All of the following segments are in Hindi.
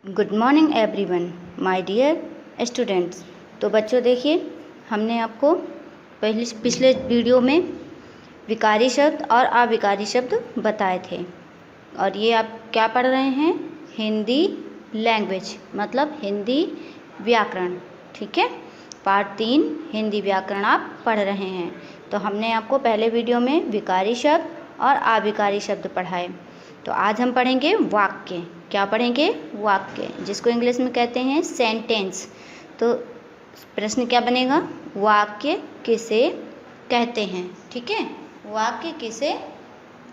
Good morning everyone my dear students. तो बच्चों देखिए, हमने आपको पिछले वीडियो में विकारी शब्द और अविकारी शब्द बताए थे और ये आप क्या पढ़ रहे हैं? हिंदी लैंग्वेज मतलब हिंदी व्याकरण। ठीक है, पार्ट 3 हिंदी व्याकरण आप पढ़ रहे हैं। तो हमने आपको पहले वीडियो में विकारी शब्द और अविकारी शब्द पढ़ाए। तो आज हम पढ़ेंगे वाक्य। क्या पढ़ेंगे? वाक्य, जिसको इंग्लिश में कहते हैं सेंटेंस। तो प्रश्न क्या बनेगा? वाक्य किसे कहते हैं? ठीक है, वाक्य किसे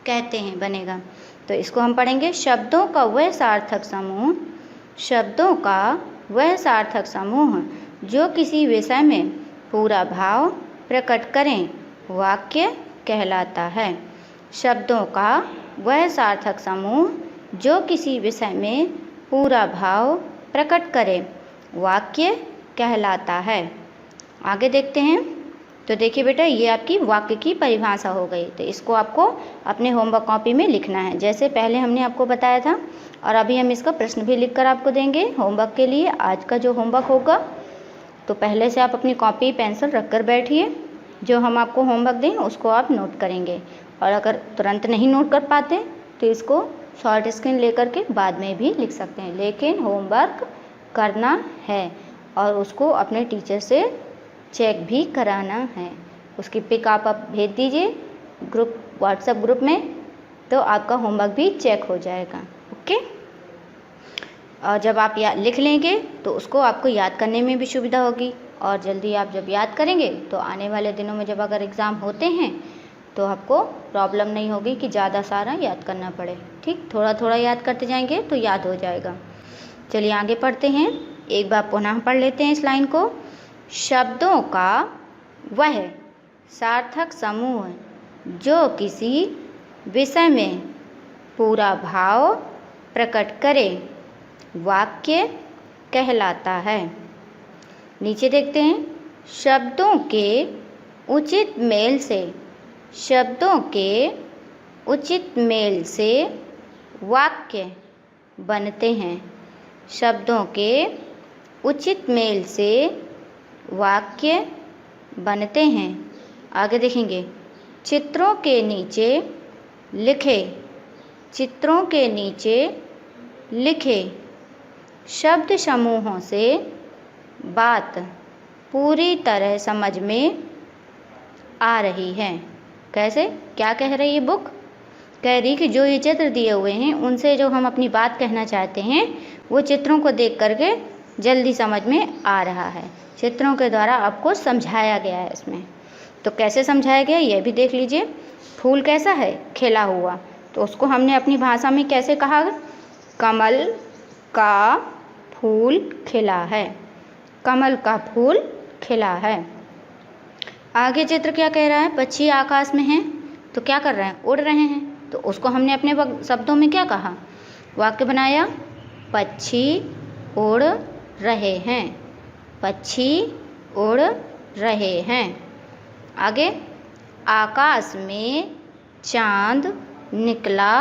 कहते हैं बनेगा। तो इसको हम पढ़ेंगे। शब्दों का वह सार्थक समूह, शब्दों का वह सार्थक समूह जो किसी विषय में पूरा भाव प्रकट करें, वाक्य कहलाता है। शब्दों का वह सार्थक समूह जो किसी विषय में पूरा भाव प्रकट करे, वाक्य कहलाता है। आगे देखते हैं। तो देखिए बेटा, ये आपकी वाक्य की परिभाषा हो गई। तो इसको आपको अपने होमवर्क कॉपी में लिखना है, जैसे पहले हमने आपको बताया था। और अभी हम इसका प्रश्न भी लिखकर आपको देंगे होमवर्क के लिए। आज का जो होमवर्क होगा, तो पहले से आप अपनी कॉपी पेंसिल रख कर बैठिए। जो हम आपको होमवर्क दें उसको आप नोट करेंगे, और अगर तुरंत नहीं नोट कर पाते तो इसको शॉर्ट स्क्रीन लेकर के बाद में भी लिख सकते हैं। लेकिन होमवर्क करना है और उसको अपने टीचर से चेक भी कराना है। उसकी पिक आप भेज दीजिए ग्रुप, व्हाट्सएप ग्रुप में, तो आपका होमवर्क भी चेक हो जाएगा। ओके। और जब आप लिख लेंगे तो उसको आपको याद करने में भी सुविधा होगी, और जल्दी आप जब याद करेंगे तो आने वाले दिनों में जब अगर एग्ज़ाम होते हैं तो आपको प्रॉब्लम नहीं होगी कि ज़्यादा सारा याद करना पड़े। ठीक, थोड़ा थोड़ा याद करते जाएंगे तो याद हो जाएगा। चलिए आगे पढ़ते हैं। एक बार पुनः पढ़ लेते हैं इस लाइन को। शब्दों का वह सार्थक समूह जो किसी विषय में पूरा भाव प्रकट करे, वाक्य कहलाता है। नीचे देखते हैं। शब्दों के उचित मेल से, शब्दों के उचित मेल से वाक्य बनते हैं। शब्दों के उचित मेल से वाक्य बनते हैं। आगे देखेंगे। चित्रों के नीचे लिखे, चित्रों के नीचे लिखे शब्द समूहों से बात पूरी तरह समझ में आ रही है। कैसे? क्या कह रही है बुक? कह रही कि जो ये चित्र दिए हुए हैं उनसे जो हम अपनी बात कहना चाहते हैं वो चित्रों को देख करके जल्दी समझ में आ रहा है। चित्रों के द्वारा आपको समझाया गया है इसमें। तो कैसे समझाया गया ये भी देख लीजिए। फूल कैसा है? खिला हुआ। तो उसको हमने अपनी भाषा में कैसे कहा? कमल का फूल खिला है। कमल का फूल खिला है। आगे चित्र क्या कह रहा है? पक्षी आकाश में हैं, तो क्या कर रहे हैं? उड़ रहे हैं। तो उसको हमने अपने शब्दों में क्या कहा? वाक्य बनाया, पक्षी उड़ रहे हैं। पक्षी उड़ रहे हैं। आगे, आकाश में चांद निकला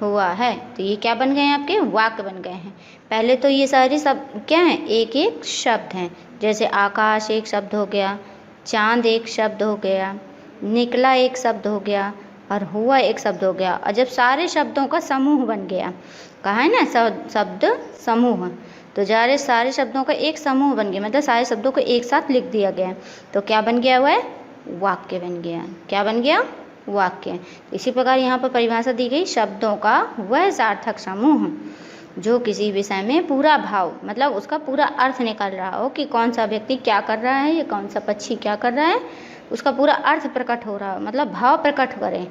हुआ है। तो ये क्या बन गए हैं? आपके वाक्य बन गए हैं। पहले तो ये सारे सब क्या हैं? एक एक शब्द हैं। जैसे आकाश एक शब्द हो गया, चांद एक शब्द हो गया, निकला एक शब्द हो गया, और हुआ एक शब्द हो गया। और जब सारे शब्दों का समूह बन गया, कहा है ना शब्द समूह, तो सारे शब्दों का एक समूह बन गया, मतलब सारे शब्दों को एक साथ लिख दिया गया। तो क्या बन गया? वह वाक्य बन गया। क्या बन गया? वाक्य। इसी प्रकार यहाँ पर परिभाषा दी गई। शब्दों का वह सार्थक समूह जो किसी विषय में पूरा भाव, मतलब उसका पूरा अर्थ निकल रहा हो कि कौन सा व्यक्ति क्या कर रहा है, या कौन सा पक्षी क्या कर रहा है, उसका पूरा अर्थ प्रकट हो रहा हो, मतलब भाव प्रकट करें,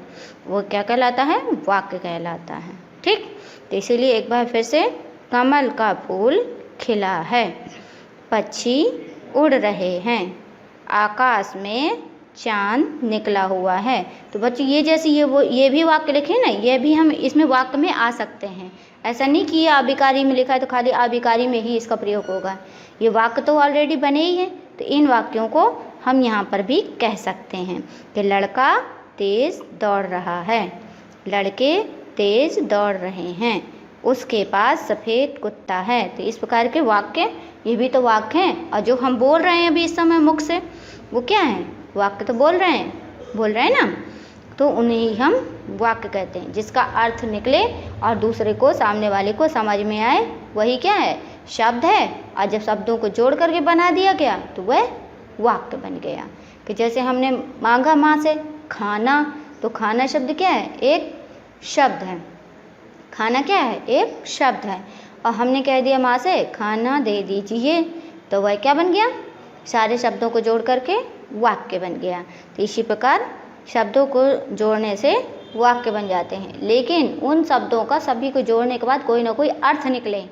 वो क्या कहलाता है? वाक्य कहलाता है। ठीक, तो इसीलिए एक बार फिर से, कमल का फूल खिला है, पक्षी उड़ रहे हैं, आकाश में चांद निकला हुआ है। तो बच्चों ये जैसे ये भी वाक्य लिखे ना, ये भी हम इसमें वाक्य में आ सकते हैं। ऐसा नहीं कि ये अविकारी में लिखा है तो खाली अविकारी में ही इसका प्रयोग होगा। ये वाक्य तो ऑलरेडी बने ही हैं, तो इन वाक्यों को हम यहाँ पर भी कह सकते हैं कि लड़का तेज दौड़ रहा है, लड़के तेज दौड़ रहे हैं, उसके पास सफ़ेद कुत्ता है। तो इस प्रकार के वाक्य, ये भी तो वाक्य हैं, और जो हम बोल रहे हैं अभी इस समय मुख से, वो क्या है? वाक्य तो बोल रहे हैं ना, तो उन्हें हम वाक्य कहते हैं। जिसका अर्थ निकले और दूसरे को, सामने वाले को समझ में आए, वही क्या है? शब्द है। और जब शब्दों को जोड़ करके बना दिया गया तो वह वाक्य बन गया। कि जैसे हमने मांगा माँ से खाना, तो खाना शब्द क्या है? एक शब्द है। खाना क्या है? एक शब्द है। और हमने कह दिया माँ से खाना दे दीजिए, तो वह क्या बन गया? सारे शब्दों को जोड़ करके वाक्य बन गया। तो इसी प्रकार शब्दों को जोड़ने से वाक्य बन जाते हैं, लेकिन उन शब्दों का सभी को जोड़ने के बाद कोई ना कोई अर्थ निकले,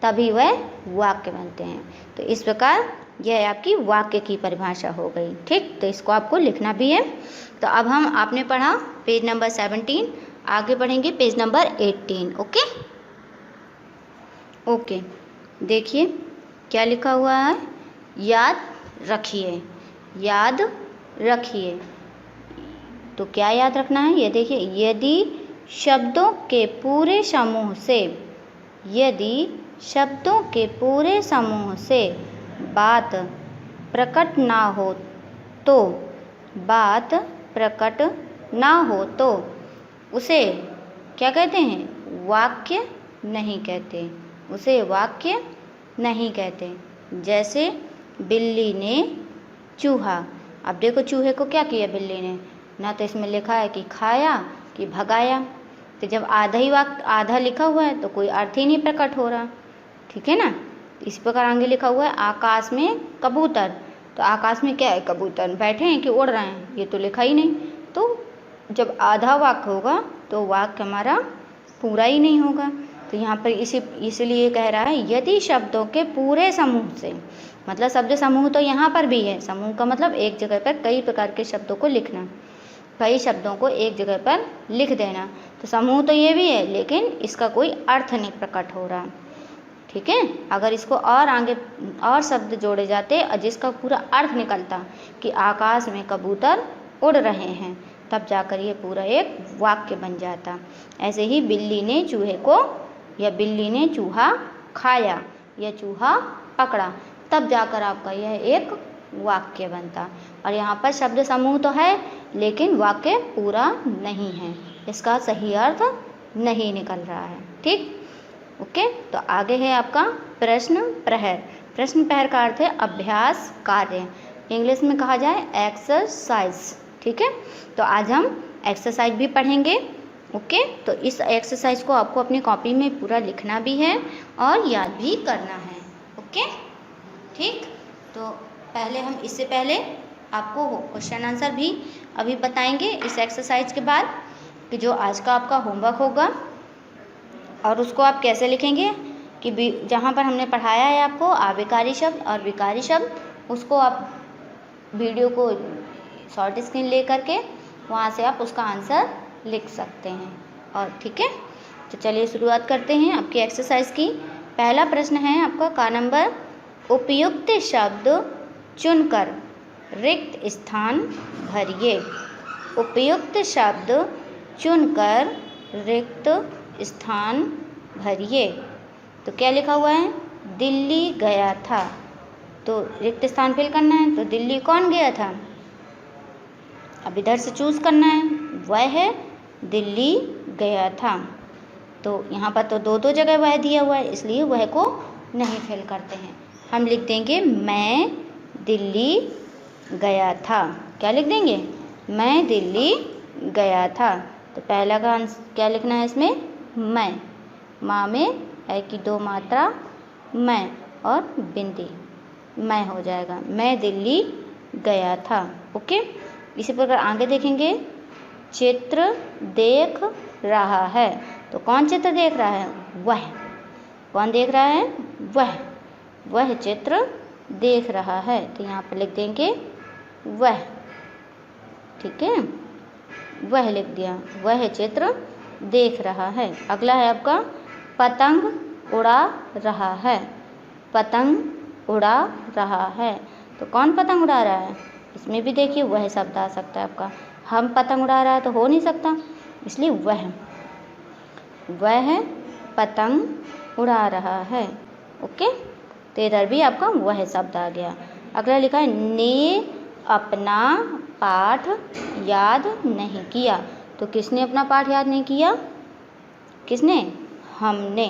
तभी वह वाक्य बनते हैं। तो इस प्रकार यह आपकी वाक्य की परिभाषा हो गई। ठीक, तो इसको आपको लिखना भी है। तो अब हम, आपने पढ़ा पेज नंबर 17, आगे पढ़ेंगे पेज नंबर 18। ओके, देखिए क्या लिखा हुआ है? याद रखिए, याद रखिए। तो क्या याद रखना है? ये देखिए, यदि शब्दों के पूरे समूह से, यदि शब्दों के पूरे समूह से बात प्रकट ना हो तो, बात प्रकट ना हो तो उसे क्या कहते हैं? वाक्य नहीं कहते, उसे वाक्य नहीं कहते। जैसे बिल्ली ने चूहा। अब देखो, चूहे को क्या किया बिल्ली ने? ना तो इसमें लिखा है कि खाया कि भगाया। तो जब आधा ही वाक्य, आधा लिखा हुआ है तो कोई अर्थ ही नहीं प्रकट हो रहा। ठीक है ना? इस प्रकार आगे लिखा हुआ है आकाश में कबूतर। तो आकाश में क्या है? कबूतर बैठे हैं कि उड़ रहे हैं? ये तो लिखा ही नहीं। तो जब आधा वाक्य होगा तो वाक्य हमारा पूरा ही नहीं होगा। तो यहाँ पर इसीलिए कह रहा है यदि शब्दों के पूरे समूह से, मतलब शब्द समूह तो यहाँ पर भी है। समूह का मतलब एक जगह पर कई प्रकार के शब्दों को लिखना, कई शब्दों को एक जगह पर लिख देना। तो समूह तो ये भी है, लेकिन इसका कोई अर्थ नहीं प्रकट हो रहा। ठीक है? अगर इसको और आगे और शब्द जोड़े जाते और जिसका पूरा अर्थ निकलता कि आकाश में कबूतर उड़ रहे हैं, तब जाकर ये पूरा एक वाक्य बन जाता। ऐसे ही बिल्ली ने चूहे को, या बिल्ली ने चूहा खाया, या चूहा पकड़ा, तब जाकर आपका यह एक वाक्य बनता। और यहाँ पर शब्द समूह तो है, लेकिन वाक्य पूरा नहीं है, इसका सही अर्थ नहीं निकल रहा है। ठीक, ओके। तो आगे है आपका प्रश्न प्रहर। प्रश्न प्रहर का अर्थ है अभ्यास कार्य, इंग्लिश में कहा जाए एक्सरसाइज। ठीक है, तो आज हम एक्सरसाइज भी पढ़ेंगे। ओके, तो इस एक्सरसाइज को आपको अपनी कॉपी में पूरा लिखना भी है और याद भी करना है। ओके, ठीक। तो पहले हम, इससे पहले आपको क्वेश्चन आंसर भी अभी बताएंगे इस एक्सरसाइज के बाद, कि जो आज का आपका होमवर्क होगा और उसको आप कैसे लिखेंगे, कि जहाँ पर हमने पढ़ाया है आपको आविकारी शब्द और विकारी शब्द, उसको आप वीडियो को शॉर्ट स्क्रीन ले करके वहाँ से आप उसका आंसर लिख सकते हैं। और ठीक है, तो चलिए शुरुआत करते हैं आपकी एक्सरसाइज की। पहला प्रश्न है आपका का नंबर, उपयुक्त शब्द चुनकर रिक्त स्थान भरिए। उपयुक्त शब्द चुनकर रिक्त स्थान भरिए। तो क्या लिखा हुआ है? दिल्ली गया था। तो रिक्त स्थान फिल करना है। तो दिल्ली कौन गया था? अब इधर से चूज करना है। वह दिल्ली गया था। तो यहाँ पर तो दो जगह वह दिया हुआ है, इसलिए वह को नहीं फिल करते हैं। हम लिख देंगे मैं दिल्ली गया था। क्या लिख देंगे? मैं दिल्ली गया था। तो पहला का क्या लिखना है इसमें? मैं। माँ में है कि दो मात्रा मैं और बिंदी, मैं हो जाएगा। मैं दिल्ली गया था। ओके, इसी प्रकार आगे देखेंगे, चित्र देख रहा है। तो कौन चित्र देख रहा है? वह। कौन देख रहा है? वह चित्र देख रहा है। तो यहाँ पर लिख देंगे वह। ठीक है, वह लिख दिया, वह चित्र देख रहा है। अगला है आपका, पतंग उड़ा रहा है। पतंग उड़ा रहा है। तो कौन पतंग उड़ा रहा है? इसमें भी देखिए वह शब्द आ सकता है आपका। हम पतंग उड़ा रहा है तो हो नहीं सकता, इसलिए वह पतंग उड़ा रहा है। ओके, तो इधर भी आपका वह शब्द आ गया। अगला लिखा है ने अपना पाठ याद नहीं किया। तो किसने अपना पाठ याद नहीं किया? किसने? हमने।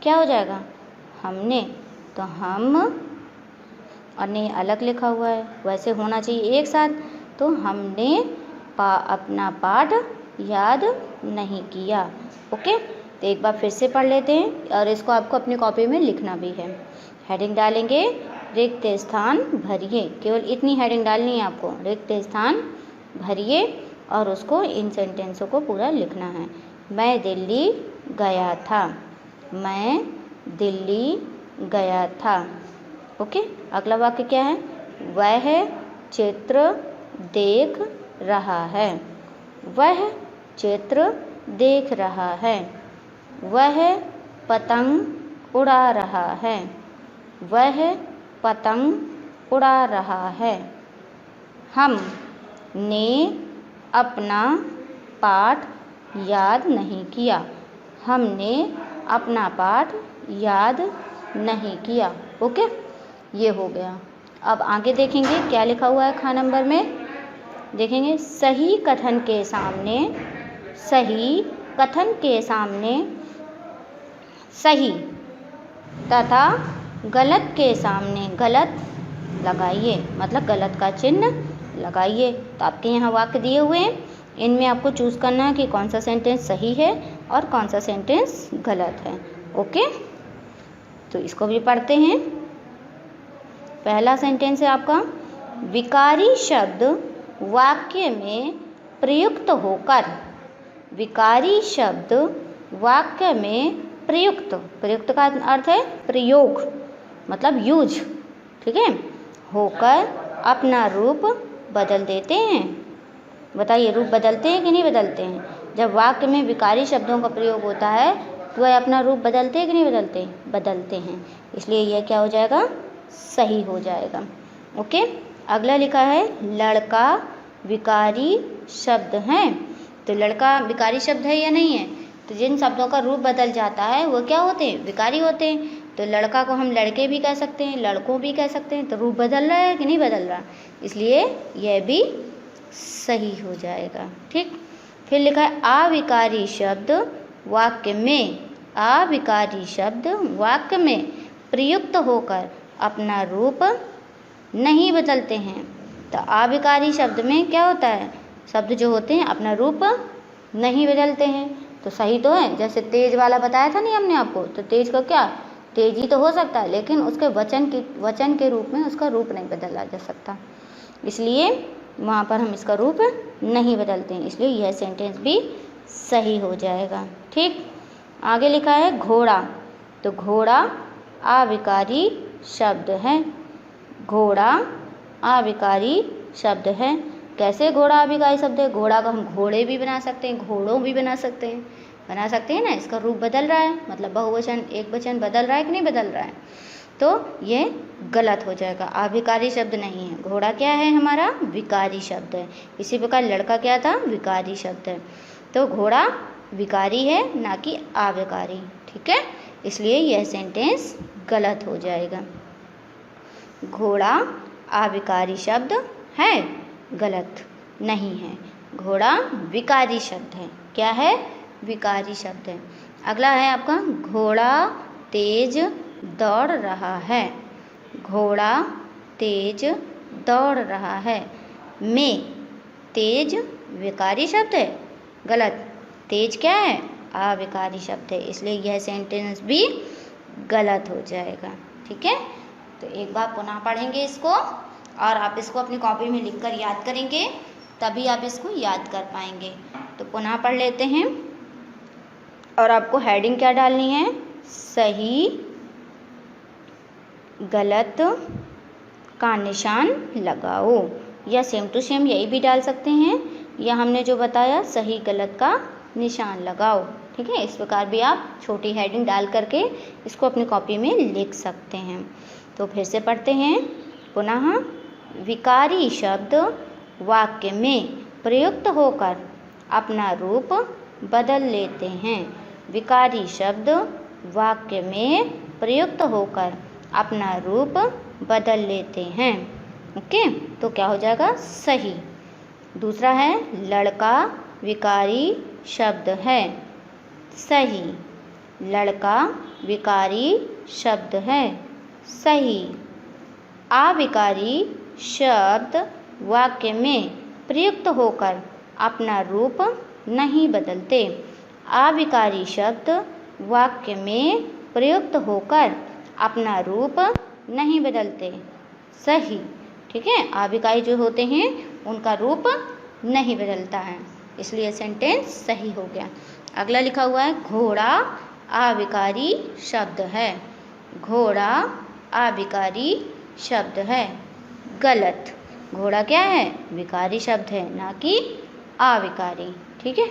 क्या हो जाएगा? हमने। तो हम और ने अलग लिखा हुआ है, वैसे होना चाहिए एक साथ। तो हमने अपना पाठ याद नहीं किया। ओके, तो एक बार फिर से पढ़ लेते हैं और इसको आपको अपनी कॉपी में लिखना भी है। हेडिंग डालेंगे रिक्त स्थान भरिए, केवल इतनी हेडिंग डालनी है आपको, रिक्त स्थान भरिए, और उसको इन सेंटेंसों को पूरा लिखना है। मैं दिल्ली गया था। मैं दिल्ली गया था। ओके, अगला वाक्य क्या है? वह चित्र देख रहा है। वह चित्र देख रहा है। वह पतंग उड़ा रहा है। वह पतंग उड़ा रहा है। हमने अपना पाठ याद नहीं किया। हमने अपना पाठ याद नहीं किया। ओके, ये हो गया। अब आगे देखेंगे क्या लिखा हुआ है खा नंबर में। देखेंगे सही कथन के सामने, सही कथन के सामने सही तथा गलत के सामने गलत लगाइए, मतलब गलत का चिन्ह लगाइए। तो आपके यहाँ वाक्य दिए हुए हैं, इनमें आपको चूज़ करना है कि कौन सा सेंटेंस सही है और कौन सा सेंटेंस गलत है। ओके, तो इसको भी पढ़ते हैं। पहला सेंटेंस है आपका, विकारी शब्द वाक्य में प्रयुक्त होकर। विकारी शब्द वाक्य में प्रयुक्त, प्रयुक्त का अर्थ है प्रयोग, मतलब यूज, ठीक है, होकर अपना रूप बदल देते हैं। बताइए, रूप बदलते हैं कि नहीं बदलते हैं? जब वाक्य में विकारी शब्दों का प्रयोग होता है तो वह अपना रूप बदलते हैं कि नहीं बदलते? बदलते हैं। इसलिए यह क्या हो जाएगा? सही हो जाएगा। ओके, अगला लिखा है लड़का विकारी शब्द है। तो लड़का विकारी शब्द है या नहीं है? तो जिन शब्दों का रूप बदल जाता है वो क्या होते हैं? विकारी होते हैं। तो लड़का को हम लड़के भी कह सकते हैं, लड़कों भी कह सकते हैं। तो रूप बदल रहा है कि नहीं बदल रहा? इसलिए यह भी सही हो जाएगा। ठीक, फिर लिखा है अविकारी शब्द वाक्य में, अविकारी शब्द वाक्य में प्रयुक्त होकर अपना रूप नहीं बदलते हैं। तो अविकारी शब्द में क्या होता है? शब्द जो होते हैं अपना रूप नहीं बदलते हैं। तो सही तो है, जैसे तेज वाला बताया था नहीं हमने आपको, तो तेज का क्या? तेजी तो हो सकता है, लेकिन उसके वचन के रूप में उसका रूप नहीं बदला जा सकता, इसलिए वहाँ पर हम इसका रूप नहीं बदलते हैं। इसलिए यह सेंटेंस भी सही हो जाएगा। ठीक, आगे लिखा है घोड़ा। तो घोड़ा अविकारी शब्द है। घोड़ा अविकारी शब्द है। कैसे घोड़ा अविकारी शब्द है? घोड़ा को हम घोड़े भी बना सकते हैं, घोड़ों भी बना सकते हैं ना। इसका रूप बदल रहा है, मतलब बहुवचन एक वचन बदल रहा है कि नहीं बदल रहा है? तो ये गलत हो जाएगा, अविकारी शब्द नहीं है। घोड़ा क्या है? हमारा विकारी शब्द है। इसी प्रकार लड़का क्या था? विकारी शब्द है। तो घोड़ा विकारी है, ना कि अविकारी। ठीक है, इसलिए यह सेंटेंस गलत हो जाएगा। घोड़ा अविकारी शब्द है, गलत नहीं है। घोड़ा विकारी शब्द है। क्या है? विकारी शब्द है। अगला है आपका घोड़ा तेज दौड़ रहा है। घोड़ा तेज दौड़ रहा है। में तेज विकारी शब्द है, गलत। तेज क्या है? अविकारी शब्द है, इसलिए यह सेंटेंस भी गलत हो जाएगा। ठीक है, तो एक बार पुनः पढ़ेंगे इसको, और आप इसको अपनी कॉपी में लिखकर याद करेंगे, तभी आप इसको याद कर पाएंगे। तो पुनः पढ़ लेते हैं, और आपको हेडिंग क्या डालनी है? सही गलत का निशान लगाओ, या सेम टू सेम यही भी डाल सकते हैं, या हमने जो बताया सही गलत का निशान लगाओ। ठीक है, इस प्रकार भी आप छोटी हेडिंग डाल करके इसको अपनी कॉपी में लिख सकते हैं। तो फिर से पढ़ते हैं पुनः। विकारी शब्द वाक्य में प्रयुक्त होकर अपना रूप बदल लेते हैं। विकारी शब्द वाक्य में प्रयुक्त होकर अपना रूप बदल लेते हैं। ओके, तो क्या हो जाएगा? सही। दूसरा है लड़का विकारी शब्द है। सही। लड़का विकारी शब्द है। सही। अविकारी शब्द वाक्य में प्रयुक्त होकर अपना रूप नहीं बदलते। अविकारी शब्द वाक्य में प्रयुक्त होकर अपना रूप नहीं बदलते। सही। ठीक है, अविकारी जो होते हैं उनका रूप नहीं बदलता है, इसलिए सेंटेंस सही हो गया। अगला लिखा हुआ है घोड़ा अविकारी शब्द है। घोड़ा अविकारी शब्द है। गलत। घोड़ा क्या है? विकारी शब्द है, ना कि अविकारी। ठीक है,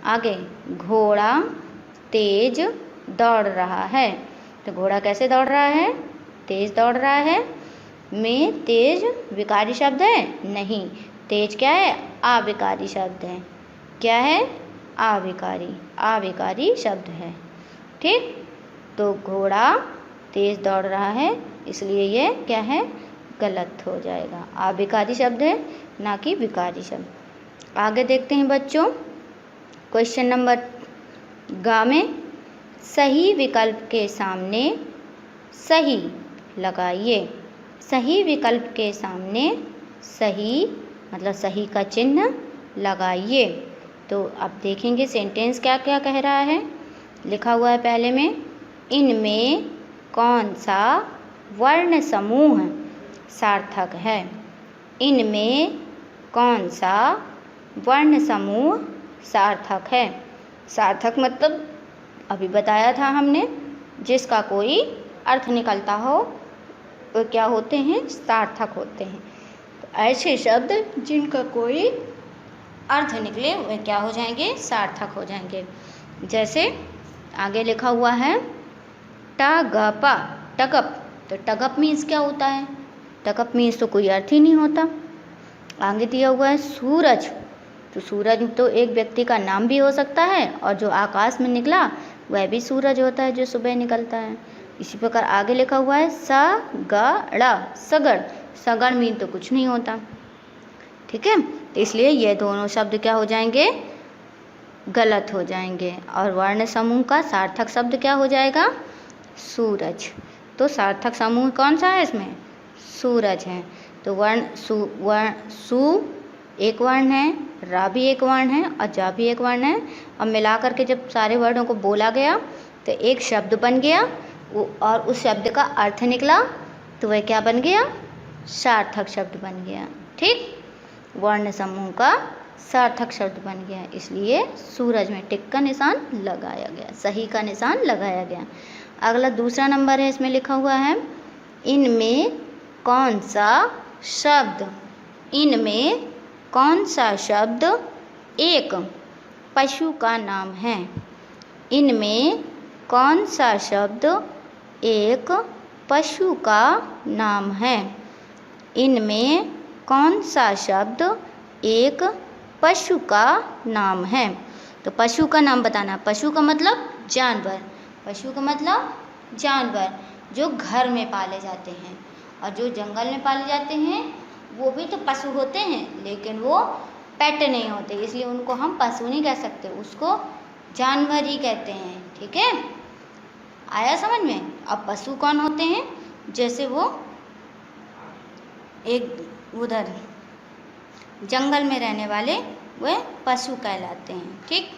आगे घोड़ा तेज दौड़ रहा है। तो घोड़ा कैसे दौड़ रहा है? तेज दौड़ रहा है। में तेज विकारी शब्द है? नहीं, तेज क्या है? अविकारी शब्द है। क्या है? अविकारी। अविकारी शब्द है। ठीक, तो घोड़ा तेज दौड़ रहा है, इसलिए ये क्या है? गलत हो जाएगा। अविकारी शब्द है, ना कि विकारी शब्द। आगे देखते हैं बच्चों, क्वेश्चन नंबर ग में सही विकल्प के सामने सही लगाइए। सही विकल्प के सामने सही मतलब सही का चिन्ह लगाइए। तो अब देखेंगे सेंटेंस क्या क्या कह रहा है। लिखा हुआ है पहले में, इनमें कौन सा वर्ण समूह सार्थक है। इनमें कौन सा वर्ण समूह सार्थक है। सार्थक मतलब अभी बताया था हमने, जिसका कोई अर्थ निकलता हो वो क्या होते हैं? सार्थक होते हैं। तो ऐसे शब्द जिनका कोई अर्थ निकले वे क्या हो जाएंगे? सार्थक हो जाएंगे। जैसे आगे लिखा हुआ है टगप, टगप। तो टगप मीन्स क्या होता है? टगप मीन्स तो कोई अर्थ ही नहीं होता। आगे दिया हुआ है सूरज। तो सूरज तो एक व्यक्ति का नाम भी हो सकता है, और जो आकाश में निकला वह भी सूरज होता है जो सुबह निकलता है। इसी प्रकार आगे लिखा हुआ है सगड़, सगड़। सगड़ मीन तो कुछ नहीं होता। ठीक है, तो इसलिए ये दोनों शब्द क्या हो जाएंगे? गलत हो जाएंगे। और वर्ण समूह का सार्थक शब्द क्या हो जाएगा? सूरज। तो सार्थक समूह कौन सा है इसमें? सूरज है। तो सु एक वर्ण है, रा भी एक वर्ण है और जा भी एक वर्ण है। और मिला करके जब सारे वर्णों को बोला गया तो एक शब्द बन गया, और उस शब्द का अर्थ निकला तो वह क्या बन गया? सार्थक शब्द बन गया। ठीक, वर्ण समूह का सार्थक शब्द बन गया, इसलिए सूरज में टिक का निशान लगाया गया, सही का निशान लगाया गया। अगला दूसरा नंबर है, इसमें लिखा हुआ है इनमें कौन सा शब्द, इनमें कौन सा शब्द एक पशु का नाम है। इनमें कौन सा शब्द एक पशु का नाम है। इनमें कौन सा शब्द एक पशु का नाम है। तो पशु का नाम बताना। पशु का मतलब जानवर। पशु का मतलब जानवर जो घर में पाले जाते हैं, और जो जंगल में पाले जाते हैं वो भी तो पशु होते हैं, लेकिन वो पेट नहीं होते, इसलिए उनको हम पशु नहीं कह सकते, उसको जानवर ही कहते हैं। ठीक है, आया समझ में। अब पशु कौन होते हैं? जैसे वो एक उधर जंगल में रहने वाले वह पशु कहलाते हैं। ठीक,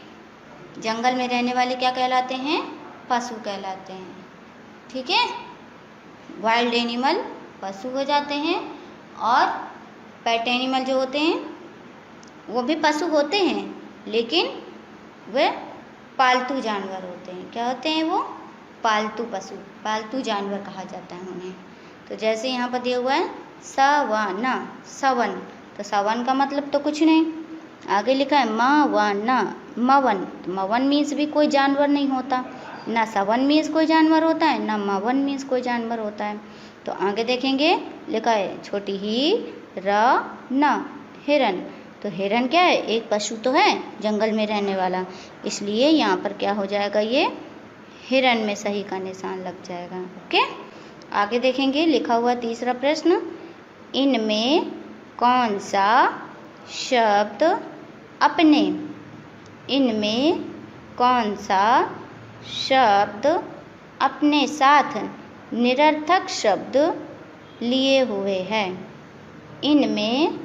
जंगल में रहने वाले क्या कहलाते हैं? पशु कहलाते हैं। ठीक है, वाइल्ड एनिमल पशु हो जाते हैं, और पेट एनिमल जो होते हैं वो भी पशु होते हैं, लेकिन वे पालतू जानवर होते हैं। क्या होते हैं वो? पालतू पशु, पालतू जानवर कहा जाता है उन्हें। तो जैसे यहाँ पर दिया हुआ है सवन, सवन। तो सवन का मतलब तो कुछ नहीं। आगे लिखा है मवन, मवन। तो मवन मीन्स भी कोई जानवर नहीं होता, ना सवन मीन्स कोई जानवर होता है, ना मवन मीन्स कोई जानवर होता है। तो आगे देखेंगे लिखा है छोटी ही र न, हिरन। तो हिरन क्या है, एक पशु तो है जंगल में रहने वाला, इसलिए यहाँ पर क्या हो जाएगा, ये हिरन में सही का निशान लग जाएगा। ओके, आगे देखेंगे लिखा हुआ तीसरा प्रश्न, इनमें कौन सा शब्द अपने, इनमें कौन सा शब्द अपने साथ निरर्थक शब्द लिए हुए है, इनमें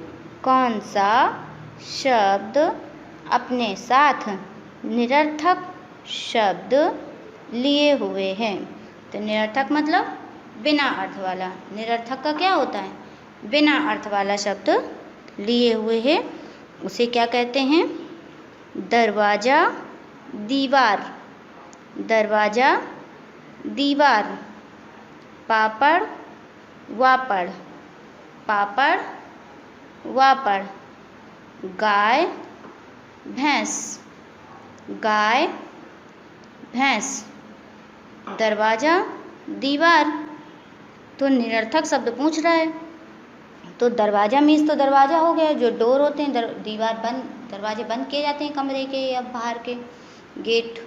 कौन सा शब्द अपने साथ निरर्थक शब्द लिए हुए हैं। तो निरर्थक मतलब बिना अर्थ वाला, निरर्थक का क्या होता है, बिना अर्थ वाला शब्द लिए हुए हैं, उसे क्या कहते हैं, दरवाजा, दीवार, दरवाजा, दीवार, पापड़, वापड़, पापड़, वापड़, गाय, भैंस, गाय, भैंस, दरवाजा, दीवार। तो निरर्थक शब्द पूछ रहा है, तो दरवाजा मीन्स तो दरवाजा हो गया, जो डोर होते हैं, दीवार बंद, दरवाजे बंद किए जाते हैं कमरे के या बाहर के गेट,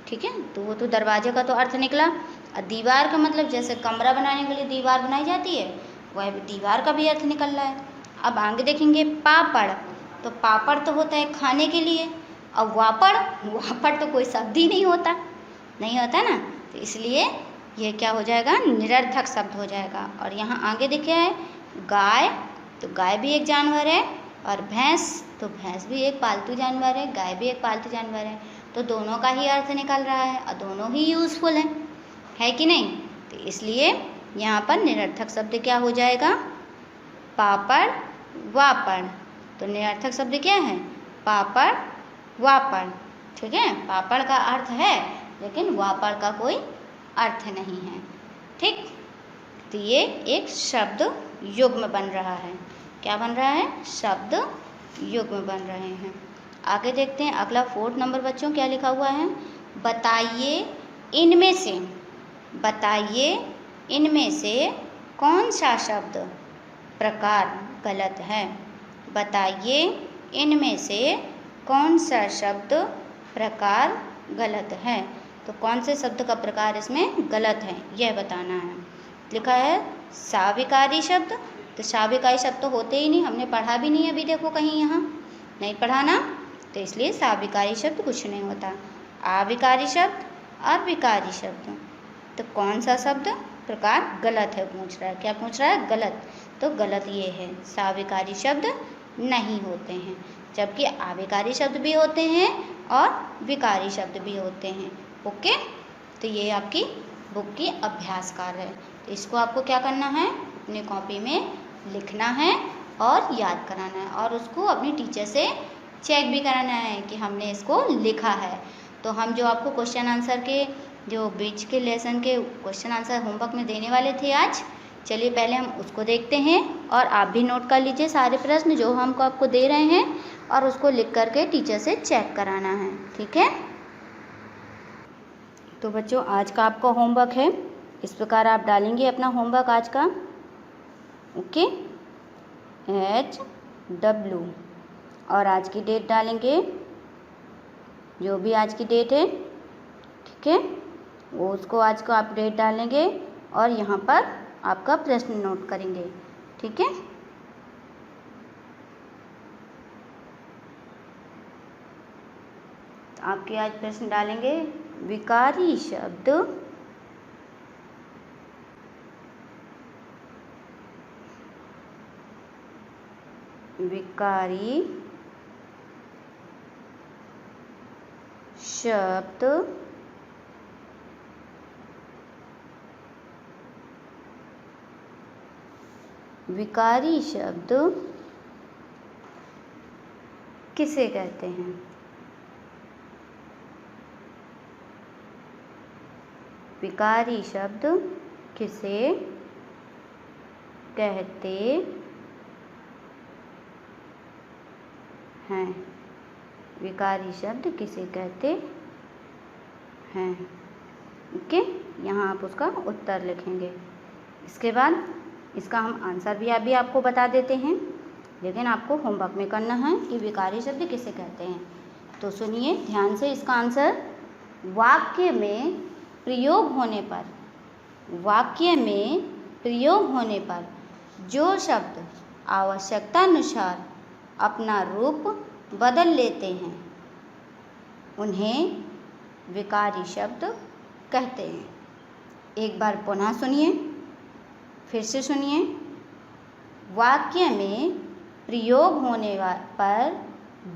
ठीक है, तो वो तो दरवाजे का तो अर्थ निकला। और दीवार का मतलब जैसे कमरा बनाने के लिए दीवार बनाई जाती है, वह दीवार का भी अर्थ निकल रहा है। अब आगे देखेंगे पापड़, तो पापड़ तो होता है खाने के लिए, और वापड़, वापड़ तो कोई शब्द ही नहीं होता, नहीं होता ना, तो इसलिए ये क्या हो जाएगा, निरर्थक शब्द हो जाएगा। और यहाँ आगे देखे है गाय, तो गाय भी एक जानवर है, और भैंस, तो भैंस भी एक पालतू जानवर है, गाय भी एक पालतू जानवर है, तो दोनों का ही अर्थ निकल रहा है और दोनों ही यूज़फुल है कि नहीं। तो इसलिए यहाँ पर निरर्थक शब्द क्या हो जाएगा, पापड़, वापड़। तो निरर्थक शब्द क्या है, पापड़, वापड़, ठीक है, पापड़ का अर्थ है लेकिन वापड़ का कोई अर्थ नहीं है, ठीक। तो ये एक शब्द युग्म बन रहा है, क्या बन रहा है, शब्द युग्म बन रहे हैं। आगे देखते हैं अगला 4 नंबर बच्चों क्या लिखा हुआ है, बताइए इनमें से, बताइए इनमें से कौन सा शब्द प्रकार गलत है, बताइए इनमें से कौन सा शब्द प्रकार गलत है। तो कौन से शब्द का प्रकार इसमें गलत है यह बताना है। लिखा है साविकारी शब्द, तो साविकारी शब्द तो होते ही नहीं, हमने पढ़ा भी नहीं है अभी, देखो कहीं यहाँ नहीं पढ़ा ना, तो इसलिए साविकारी शब्द कुछ नहीं होता। आविकारी शब्द और विकारी शब्द, तो कौन सा शब्द प्रकार गलत है पूछ रहा है, क्या पूछ रहा है, गलत। तो गलत ये है, साविकारी शब्द नहीं होते हैं, जबकि आविकारी शब्द भी होते हैं और विकारी शब्द भी होते हैं। ओके, तो ये आपकी बुक की अभ्यास कार्य है, तो इसको आपको क्या करना है, अपनी कॉपी में लिखना है और याद कराना है, और उसको अपनी टीचर से चेक भी कराना है कि हमने इसको लिखा है। तो हम जो आपको क्वेश्चन आंसर के जो बीच के लेसन के क्वेश्चन आंसर होमवर्क में देने वाले थे आज, चलिए पहले हम उसको देखते हैं, और आप भी नोट कर लीजिए सारे प्रश्न जो हमको आपको दे रहे हैं, और उसको लिख करके टीचर से चेक कराना है, ठीक है। तो बच्चों आज का आपका होमवर्क है, इस प्रकार आप डालेंगे अपना होमवर्क आज का, ओके, HW, और आज की डेट डालेंगे, जो भी आज की डेट है, ठीक है, वो उसको आज का आप डेट डालेंगे, और यहाँ पर आपका प्रश्न नोट करेंगे, ठीक है। तो आपके आज प्रश्न डालेंगे, विकारी शब्द विकारी शब्द विकारी शब्द किसे कहते हैं। विकारी शब्द किसे कहते हैं, विकारी शब्द किसे कहते हैं, ओके। यहाँ आप उसका उत्तर लिखेंगे। इसके बाद इसका हम आंसर भी अभी आपको बता देते हैं। लेकिन आपको होमवर्क में करना है कि विकारी शब्द किसे कहते हैं। तो सुनिए ध्यान से इसका आंसर। वाक्य में प्रयोग होने पर, वाक्य में प्रयोग होने पर जो शब्द आवश्यकतानुसार अपना रूप बदल लेते हैं उन्हें विकारी शब्द कहते हैं। एक बार पुनः सुनिए, फिर से सुनिए। वाक्य में प्रयोग होने पर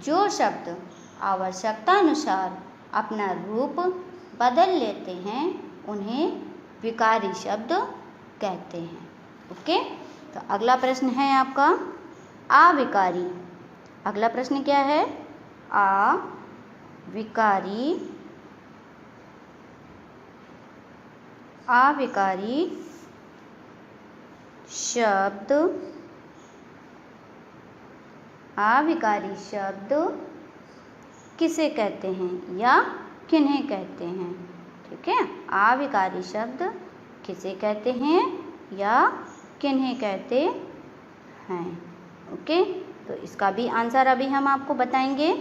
जो शब्द आवश्यकतानुसार अपना रूप बदल लेते हैं उन्हें विकारी शब्द कहते हैं। ओके, तो अगला प्रश्न है आपका अविकारी। अगला प्रश्न क्या है? अविकारी, अविकारी शब्द, अविकारी शब्द किसे कहते हैं या किन्हें कहते हैं? ठीक है, अविकारी शब्द किसे कहते हैं या किन्हें कहते हैं। ओके, तो इसका भी आंसर अभी हम आपको बताएंगे,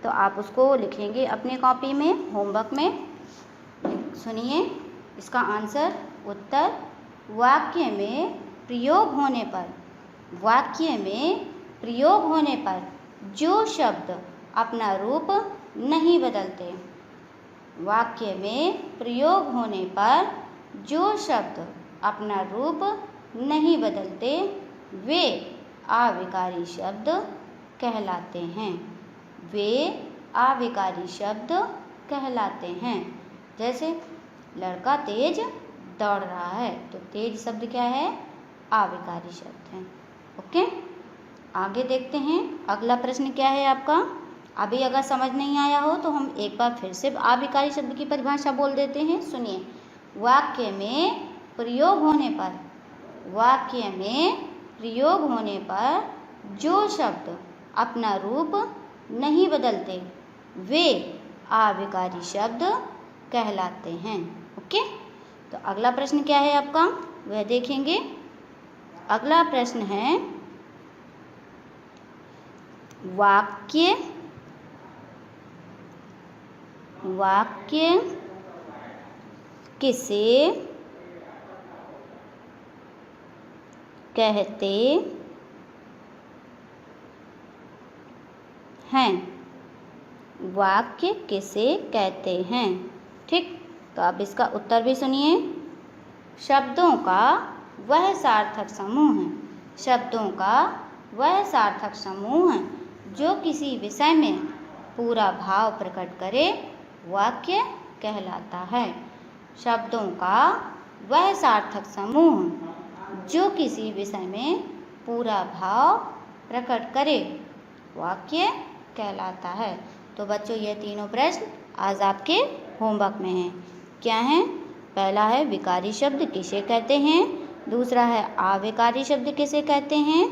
तो आप उसको लिखेंगे अपनी कॉपी में, होमवर्क में। सुनिए इसका आंसर, उत्तर वाक्य में प्रयोग होने पर, वाक्य में प्रयोग होने पर जो शब्द अपना रूप नहीं बदलते, वाक्य में प्रयोग होने पर जो शब्द अपना रूप नहीं बदलते वे अविकारी शब्द कहलाते हैं, वे अविकारी शब्द कहलाते हैं। जैसे लड़का तेज दौड़ रहा है, तो तेज शब्द क्या है? अविकारी शब्द है। ओके, आगे देखते हैं अगला प्रश्न क्या है आपका। अभी अगर समझ नहीं आया हो तो हम एक बार फिर से अविकारी शब्द की परिभाषा बोल देते हैं। सुनिए, वाक्य में प्रयोग होने पर, वाक्य में प्रयोग होने पर जो शब्द अपना रूप नहीं बदलते वे अविकारी शब्द कहलाते हैं। ओके, तो अगला प्रश्न क्या है आपका, वह देखेंगे। अगला प्रश्न है वाक्य, वाक्य किसे कहते हैं? वाक्य किसे कहते हैं? ठीक, तो आप इसका उत्तर भी सुनिए। शब्दों का वह सार्थक समूह है, शब्दों का वह सार्थक समूह है जो किसी विषय में पूरा भाव प्रकट करे वाक्य कहलाता है। शब्दों का वह सार्थक समूह जो किसी विषय में पूरा भाव प्रकट करे वाक्य कहलाता है। तो बच्चों ये तीनों प्रश्न आज आपके होमवर्क में हैं। क्या हैं? पहला है विकारी शब्द किसे कहते हैं, दूसरा है अविकारी शब्द किसे कहते हैं,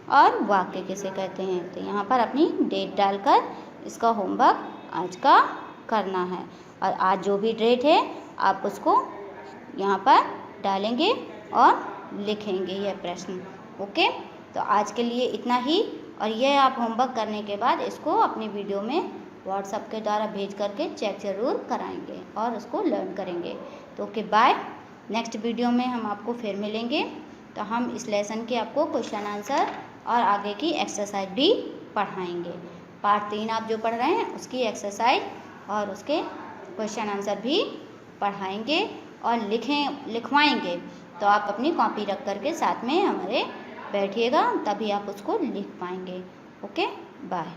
और वाक्य किसे कहते हैं। तो यहाँ पर अपनी डेट डालकर इसका होमवर्क आज का करना है, और आज जो भी डेट है आप उसको यहाँ पर डालेंगे और लिखेंगे यह प्रश्न। ओके, तो आज के लिए इतना ही, और यह आप होमवर्क करने के बाद इसको अपनी वीडियो में व्हाट्सएप के द्वारा भेज करके चेक ज़रूर कराएंगे और उसको लर्न करेंगे। तो ओके बाय, नेक्स्ट वीडियो में हम आपको फिर मिलेंगे। तो हम इस लेसन के आपको क्वेश्चन आंसर और आगे की एक्सरसाइज भी पढ़ाएंगे। पार्ट 3 आप जो पढ़ रहे हैं उसकी एक्सरसाइज और उसके क्वेश्चन आंसर भी पढ़ाएंगे और लिखवाएंगे। तो आप अपनी कॉपी रख करके साथ में हमारे बैठिएगा, तभी आप उसको लिख पाएंगे। Okay bye.